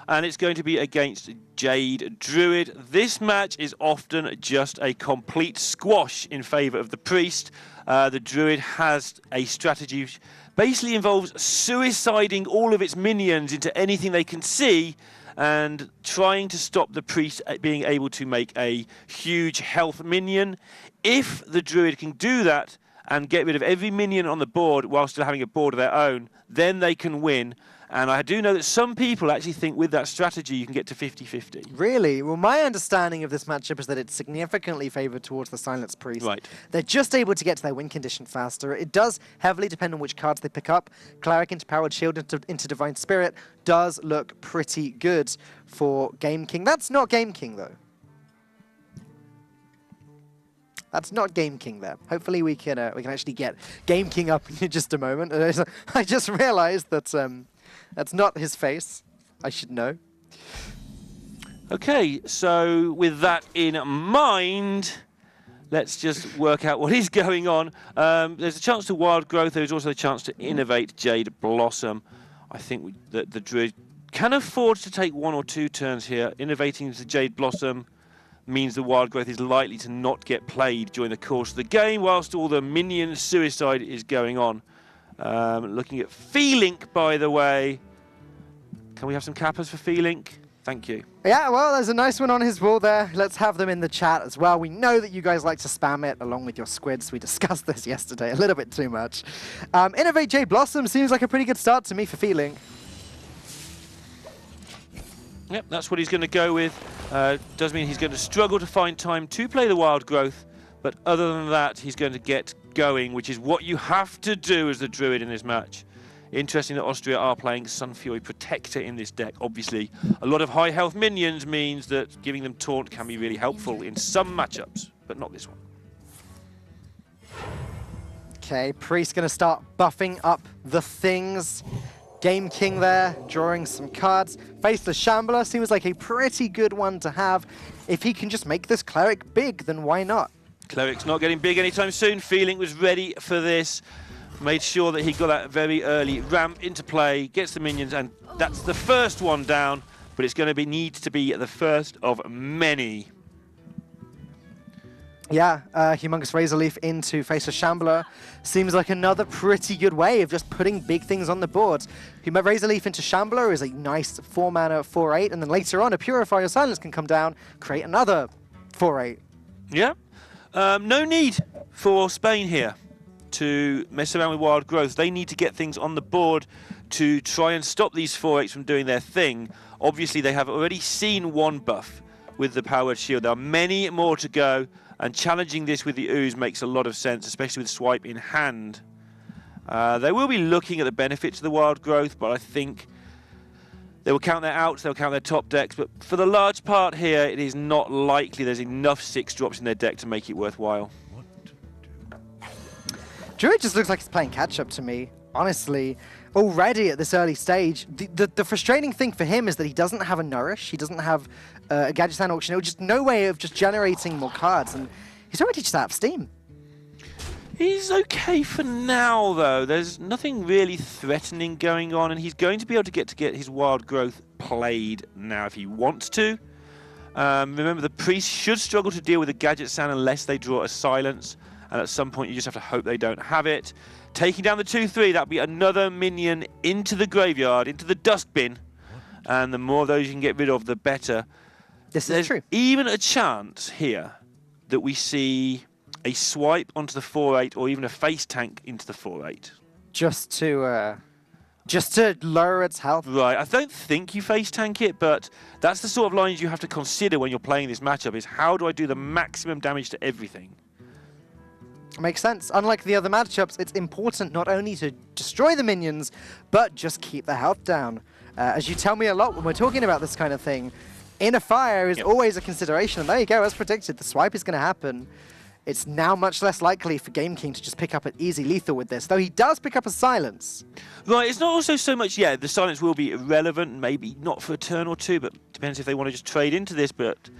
And it's going to be against Jade Druid. This match is often just a complete squash in favour of the Priest. The Druid has a strategy which basically involves suiciding all of its minions into anything they can see and trying to stop the Priest being able to make a huge health minion. If the Druid can do that and get rid of every minion on the board while still having a board of their own, then they can win. And I do know that some people actually think with that strategy you can get to 50-50. Really? Well, my understanding of this matchup is that it's significantly favoured towards the Silence Priest. Right. They're just able to get to their win condition faster. It does heavily depend on which cards they pick up. Cleric into Powered Shield into Divine Spirit does look pretty good for Game King. That's not Game King, though. That's not Game King there. Hopefully we can actually get Game King up in just a moment. I just realised that That's not his face. I should know. Okay, so with that in mind, let's just work out what is going on. There's a chance to wild growth. There's also a chance to innovate Jade Blossom. I think that the Druid can afford to take 1 or 2 turns here. Innovating into Jade Blossom means the wild growth is likely to not get played during the course of the game whilst all the minion suicide is going on. Looking at Feelink, by the way. Can we have some Kappas for Feelink? Thank you. Yeah, well, there's a nice one on his wall there. Let's have them in the chat as well. We know that you guys like to spam it along with your squids. We discussed this yesterday a little bit too much. Innovate Jade Blossom seems like a pretty good start to me for Feelink. Yep, that's what he's going to go with. Does mean he's going to struggle to find time to play the wild growth, but other than that, he's going to get going, which is what you have to do as the Druid in this match. Interesting that Austria are playing Sun Fury Protector in this deck. Obviously, a lot of high health minions means that giving them taunt can be really helpful in some matchups, but not this one. Okay, Priest going to start buffing up the things. Game King there, drawing some cards. Faceless Shambler seems like a pretty good one to have. If he can just make this Cleric big, then why not? Cleric's not getting big anytime soon. Feeling was ready for this. Made sure that he got that very early ramp into play, gets the minions, and that's the first one down, but it's going to needs to be the first of many. Yeah, Humongous Razor Leaf into Faceless Shambler seems like another pretty good way of just putting big things on the board. Razor Leaf into Shambler is a nice 4-mana 4/8, and then later on a Purify Your Silence can come down, create another 4/8. Yeah, no need for Spain here to mess around with wild growth. They need to get things on the board to try and stop these 4/8s from doing their thing. Obviously, they have already seen one buff with the Powered Shield. There are many more to go, and challenging this with the Ooze makes a lot of sense, especially with Swipe in hand. They will be looking at the benefits of the wild growth, but I think they will count their outs, they'll count their top decks, but for the large part here, it is not likely there's enough 6-drops in their deck to make it worthwhile. Druid just looks like he's playing catch-up to me, honestly. Already at this early stage, the frustrating thing for him is that he doesn't have a Nourish, he doesn't have a Gadget Stand Auction, just no way of just generating more cards, and he's already just out of steam. He's okay for now, though. There's nothing really threatening going on, and he's going to be able to get his wild growth played now if he wants to. Remember, the Priest should struggle to deal with a Gadget Stand unless they draw a Silence, and at some point you just have to hope they don't have it. Taking down the 2/3, that'll be another minion into the graveyard, into the dustbin, and the more of those you can get rid of, the better. This There's is true. even a chance here that we see a swipe onto the 4/8 or even a face tank into the 4/8. Just to lower its health. Right, I don't think you face tank it, but that's the sort of lines you have to consider when you're playing this matchup, is how do I do the maximum damage to everything? Makes sense. Unlike the other matchups, it's important not only to destroy the minions, but just keep the health down. As you tell me a lot when we're talking about this kind of thing, inner fire is always a consideration, and there you go, as predicted, the swipe is going to happen. It's now much less likely for Game King to just pick up an easy lethal with this, though he does pick up a Silence. Right, it's not also so much, yeah, the Silence will be irrelevant, maybe not for a turn or two, but depends if they want to just trade into this, but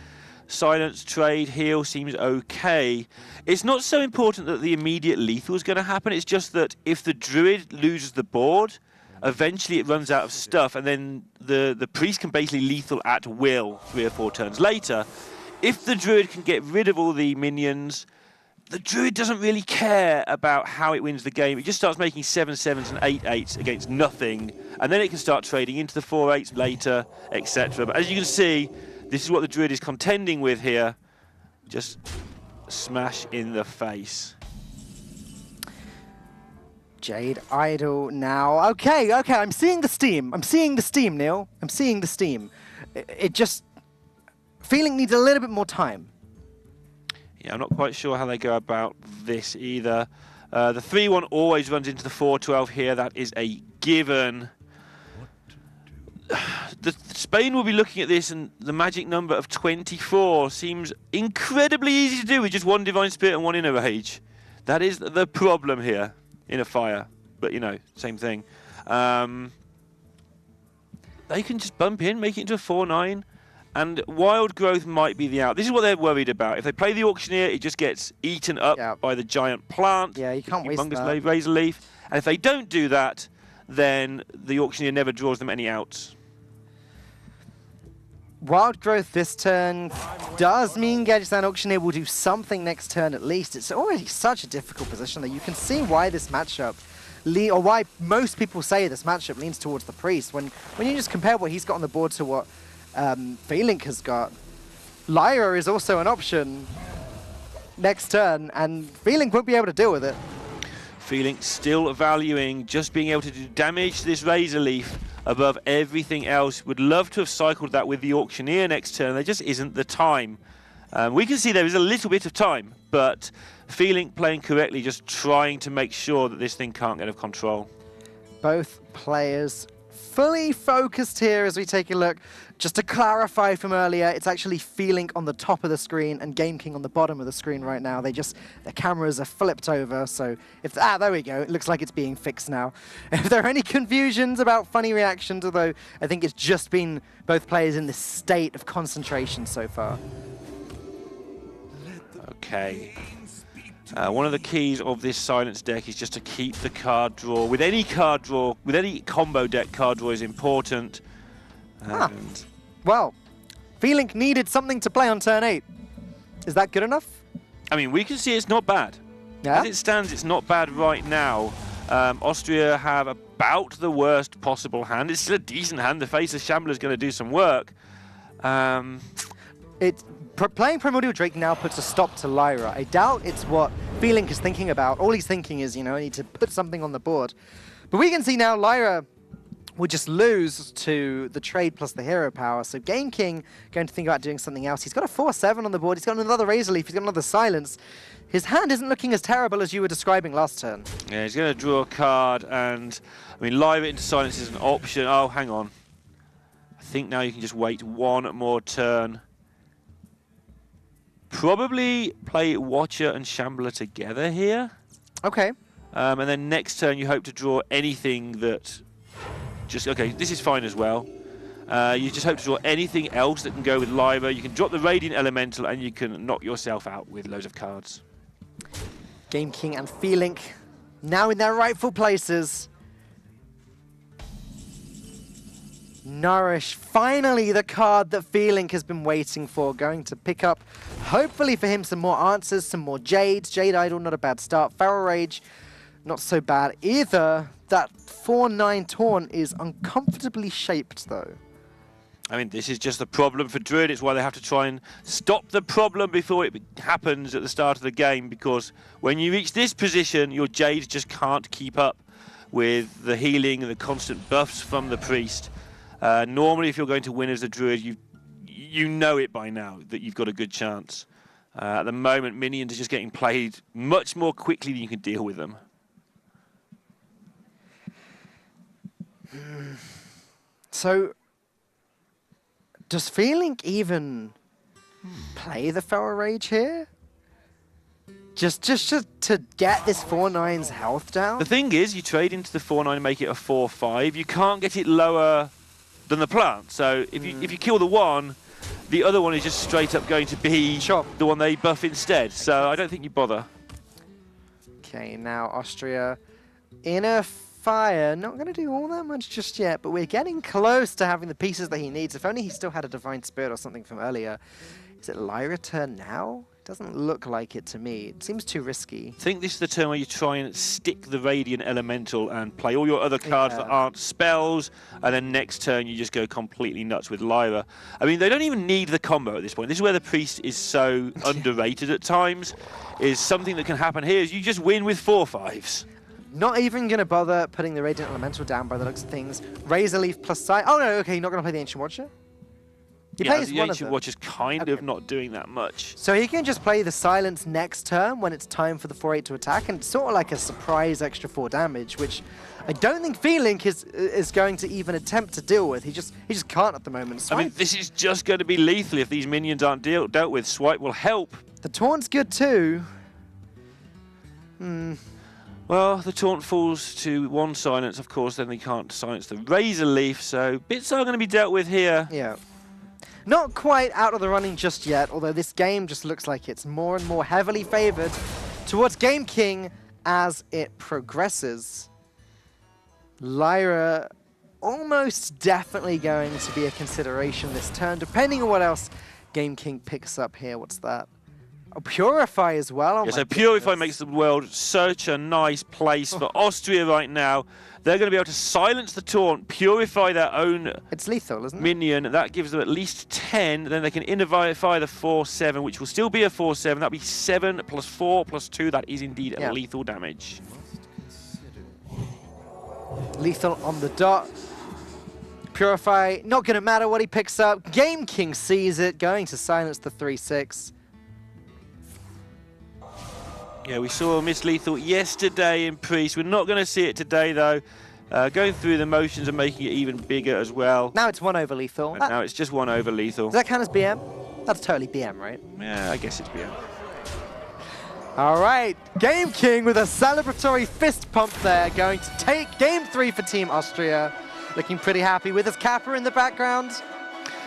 Silence, trade, heal seems okay. It's not so important that the immediate lethal is going to happen, it's just that if the Druid loses the board, eventually it runs out of stuff, and then the Priest can basically lethal at will 3 or 4 turns later. If the Druid can get rid of all the minions, the Druid doesn't really care about how it wins the game. It just starts making 7/7s and 8/8s against nothing, and then it can start trading into the 4/8s later, etc. But as you can see, this is what the Druid is contending with here. Just smash in the face. Jade Idol now. Okay, I'm seeing the steam. I'm seeing the steam, Neil. I'm seeing the steam. It just... Feeling needs a little bit more time. Yeah, I'm not quite sure how they go about this either. The 3/1 always runs into the 4/12 here. That is a given. Spain will be looking at this, and the magic number of 24 seems incredibly easy to do with just one Divine Spirit and one Inner Rage. That is the problem here. Inner Fire, but you know, same thing. they can just bump in, make it into a 4-9, and Wild Growth might be the out. This is what they're worried about. If they play the Auctioneer, it just gets eaten up by the giant plant. Yeah, you can't waste that. Humongous Razor Leaf. And if they don't do that, then the Auctioneer never draws them any outs. Wild Growth this turn does mean Gadgetzan Auctioneer will do something next turn at least. It's already such a difficult position that you can see why this matchup, or why most people say this matchup leans towards the Priest. When you just compare what he's got on the board to what Feelink has got, Lyra is also an option next turn, and Feelink won't be able to deal with it. Feelink still valuing just being able to do damage to this Razor Leaf above everything else. Would love to have cycled that with the Auctioneer next turn. There just isn't the time. We can see there is a little bit of time, but Feelink playing correctly, just trying to make sure that this thing can't get out of control. Both players fully focused here as we take a look. Just to clarify from earlier, it's actually Feelink on the top of the screen and Game King on the bottom of the screen right now. Their cameras are flipped over, so if there we go. It looks like it's being fixed now. If there are any confusions about funny reactions, although I think it's just been both players in this state of concentration so far. Okay. One of the keys of this Silence deck is just to keep the card draw. With any card draw, with any combo deck, card draw is important. Well, Feelink needed something to play on turn 8. Is that good enough? I mean, we can see it's not bad. Yeah? As it stands, it's not bad right now. Austria have about the worst possible hand. It's still a decent hand. The Face of Shambler is going to do some work. Playing Primordial Drake now puts a stop to Lyra. I doubt it's what Feelink is thinking about. All he's thinking is, I need to put something on the board. But we can see now Lyra would just lose to the trade plus the hero power. So Game King going to think about doing something else. He's got a 4-7 on the board. He's got another Razor Leaf. He's got another Silence. His hand isn't looking as terrible as you were describing last turn. Yeah, he's going to draw a card, and I mean, live it into Silence is an option. Oh, hang on. I think now you can just wait one more turn. Probably play Watcher and Shambler together here. Okay. And then next turn you hope to draw anything that okay, this is fine as well. You just hope to draw anything else that can go with Lyra. You can drop the Radiant Elemental and you can knock yourself out with loads of cards. Game King and Feelink now in their rightful places. Nourish, finally the card that Feelink has been waiting for, going to pick up, hopefully for him, some more answers, some more Jade. Jade Idol, not a bad start. Feral Rage, not so bad either. That 4-9 Taunt is uncomfortably shaped though. I mean, this is just the problem for Druid. It's why they have to try and stop the problem before it happens at the start of the game, because when you reach this position, your Jade just can't keep up with the healing and the constant buffs from the Priest. Normally, if you're going to win as a Druid, you know it by now that you've got a good chance. At the moment, minions are just getting played much more quickly than you can deal with them. So, does Feelink even play the Feral Rage here? Just to get this 4-9's health down? The thing is, you trade into the 4-9 and make it a 4-5. You can't get it lower than the plant. So if you kill the one, the other one is just straight up going to be the one they buff instead. So I don't think you bother. Okay, now Austria in a fire. Not going to do all that much just yet, but we're getting close to having the pieces that he needs. If only he still had a Divine Spirit or something from earlier. Is it Lyra turn now? Doesn't look like it to me. It seems too risky. I think this is the turn where you try and stick the Radiant Elemental and play all your other cards that aren't spells, and then next turn you just go completely nuts with Lyra. I mean, they don't even need the combo at this point. This is where the Priest is so underrated at times, is something that can happen here is you just win with 4-5s. Not even going to bother putting the Radiant Elemental down by the looks of things. Razor Leaf plus side. Oh, no, okay, you're not going to play the Ancient Watcher? He plays the one Ancient Watcher's kind of not doing that much. So he can just play the Silence next turn when it's time for the 4-8 to attack, and it's sort of like a surprise extra 4 damage, which I don't think Feelink is going to even attempt to deal with. He just can't at the moment. Swipe. I mean, this is just going to be lethal if these minions aren't dealt with. Swipe will help. The Taunt's good too. Well, the taunt falls to one silence, of course, then they can't silence the Razor Leaf, so bits are going to be dealt with here. Yeah. Not quite out of the running just yet, although this game just looks like it's more and more heavily favored towards Game King as it progresses. Lyra almost definitely going to be a consideration this turn, depending on what else Game King picks up here. What's that? Oh, Purify as well. Oh Yeah, my so Purify goodness. makes the world such a nice place for Austria right now. They're going to be able to silence the taunt, purify their own It's lethal, isn't it? minion. That gives them at least 10. Then they can innovify the 4/7, which will still be a 4/7. That'll be 7 plus 4 plus 2. That is indeed Yeah. lethal damage. Lethal on the dot. Purify, not going to matter what he picks up. Game King sees it, going to silence the 3/6. Yeah, we saw Miss Lethal yesterday in Priest. We're not going to see it today, though. Going through the motions and making it even bigger as well. Now it's 1 over lethal. And now it's just 1 over Lethal. Does that count as BM? That's totally BM, right? Yeah, I guess it's BM. All right, Game King with a celebratory fist pump there, going to take Game 3 for Team Austria. Looking pretty happy with his Kappa in the background.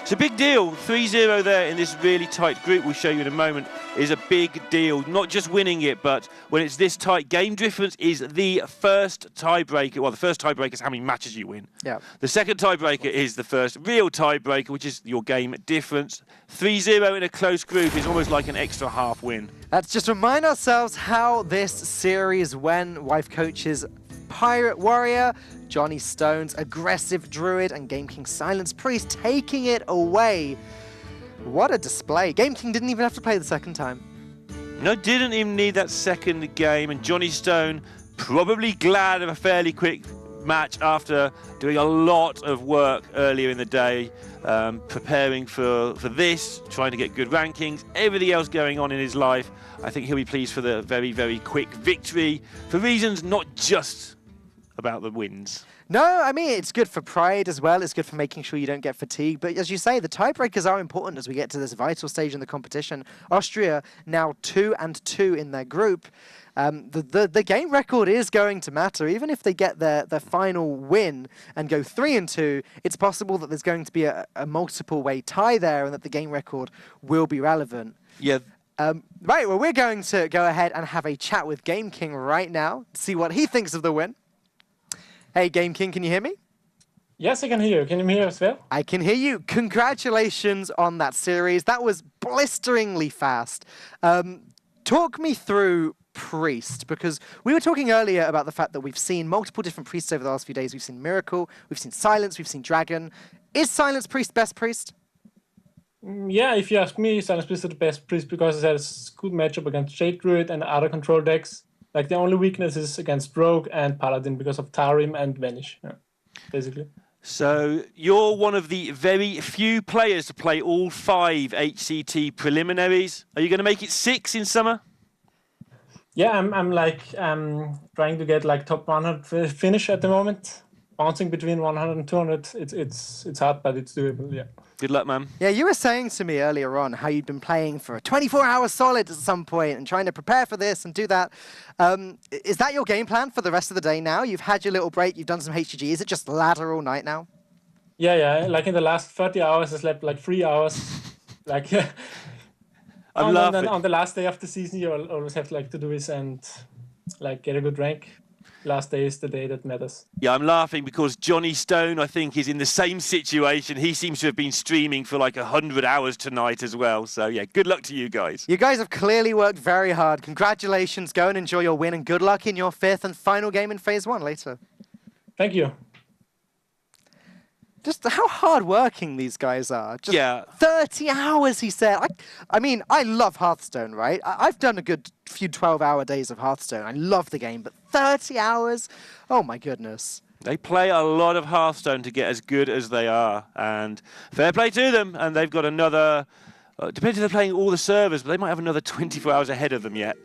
It's a big deal. 3-0 there in this really tight group, we'll show you in a moment, is a big deal. Not just winning it, but when it's this tight, game difference is the first tiebreaker. Well, the first tiebreaker is how many matches you win. Yeah. The second tiebreaker is the first real tiebreaker, which is your game difference. 3-0 in a close group is almost like an extra half win. Let's just remind ourselves how this series went. Wife coaches Pirate Warrior, Johnny Stone's aggressive Druid, and Game King Silence Priest taking it away. What a display. Game King didn't even have to play the second time. No, didn't even need that second game, and Johnny Stone probably glad of a fairly quick match after doing a lot of work earlier in the day, preparing for this, trying to get good rankings, everything else going on in his life. I think he'll be pleased for the very, very quick victory for reasons not just about the wins. No, I mean, it's good for pride as well. It's good for making sure you don't get fatigued. But as you say, the tiebreakers are important as we get to this vital stage in the competition. Austria now 2-2 in their group. The game record is going to matter. Even if they get their final win and go 3-2, it's possible that there's going to be a multiple-way tie there and that the game record will be relevant. Yeah. Right, well, we're going to go ahead and have a chat with Game King right now, see what he thinks of the win. Hey, Game King, can you hear me? Yes, I can hear you. Can you hear as well? I can hear you. Congratulations on that series. That was blisteringly fast. Talk me through Priest, because we were talking earlier about the fact that we've seen multiple different priests over the last few days. We've seen Miracle, we've seen Silence, we've seen Dragon. Is Silence Priest best Priest? Yeah, if you ask me, Silence Priest is the best Priest because it has good matchup against Shade Druid and other control decks. Like, the only weakness is against Rogue and Paladin because of Tarim and Vanish, basically. So you're one of the very few players to play all 5 HCT preliminaries. Are you going to make it 6 in summer? Yeah, I'm trying to get like top 100 finish at the moment. Bouncing between 100 and 200, it's hard, but it's doable, yeah. Good luck, man. Yeah, you were saying to me earlier on how you'd been playing for 24 hours solid at some point and trying to prepare for this and do that. Is that your game plan for the rest of the day now? You've had your little break, you've done some HGG. Is it just ladder all night now? Yeah. Like in the last 30 hours, I slept like 3 hours. Like, I'm laughing. On the last day of the season, you always have to do this and like get a good rank. Last day is the day that matters. Yeah, I'm laughing because Johnny Stone, I think, is in the same situation. He seems to have been streaming for like 100 hours tonight as well. So, yeah, good luck to you guys. You guys have clearly worked very hard. Congratulations. Go and enjoy your win, and good luck in your 5th and final game in Phase 1 later. Thank you. Just how hard-working these guys are. Just Yeah. 30 hours, he said. I mean, I love Hearthstone, right? I've done a good few 12-hour days of Hearthstone. I love the game, but 30 hours? Oh, my goodness. They play a lot of Hearthstone to get as good as they are. And fair play to them. And they've got another... depends if they're playing all the servers, but they might have another 24 hours ahead of them yet.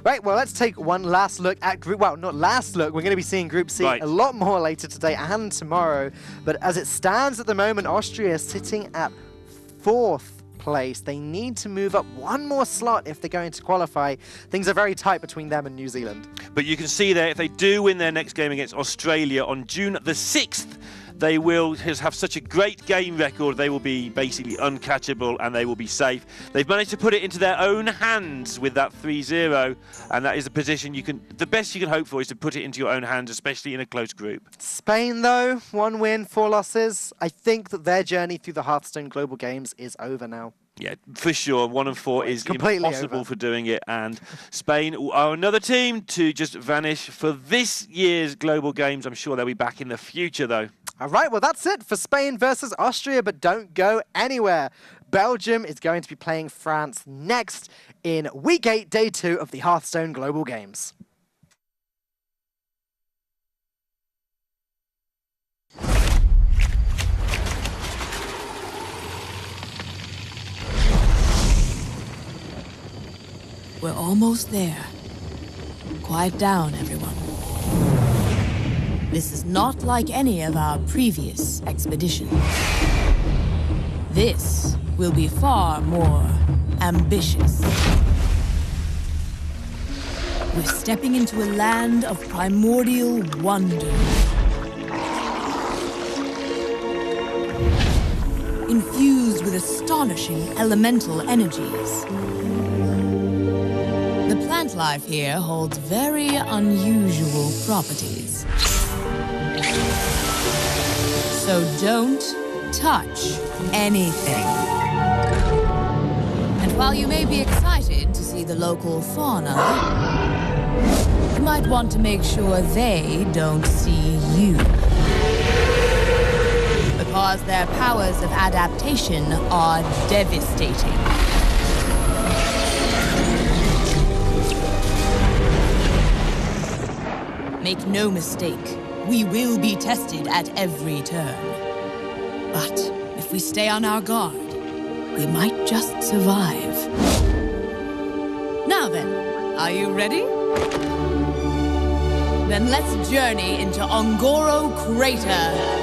Right, well, let's take one last look at Group... Well, not last look. We're going to be seeing Group C Right. a lot more later today and tomorrow. But as it stands at the moment, Austria is sitting at 4th place. They need to move up one more slot if they're going to qualify. Things are very tight between them and New Zealand. But you can see there, if they do win their next game against Australia on June the 6th, they will have such a great game record, they will be basically uncatchable and they will be safe. They've managed to put it into their own hands with that 3-0, and that is the position the best you can hope for is to put it into your own hands, especially in a close group. Spain, though, 1 win, 4 losses. I think that their journey through the Hearthstone Global Games is over now. Yeah, for sure. 1 and 4 is completely impossible over for doing it, and Spain are another team to just vanish for this year's Global Games. I'm sure they'll be back in the future, though. All right, well, that's it for Spain versus Austria, but don't go anywhere. Belgium is going to be playing France next in Week 8, Day 2 of the Hearthstone Global Games. We're almost there. Quiet down, everyone. This is not like any of our previous expeditions. This will be far more ambitious. We're stepping into a land of primordial wonder. Infused with astonishing elemental energies. The plant life here holds very unusual properties. So don't touch anything. And while you may be excited to see the local fauna, you might want to make sure they don't see you. Because their powers of adaptation are devastating. Make no mistake, we will be tested at every turn. But if we stay on our guard, we might just survive. Now then, are you ready? Then let's journey into Ongoro Crater.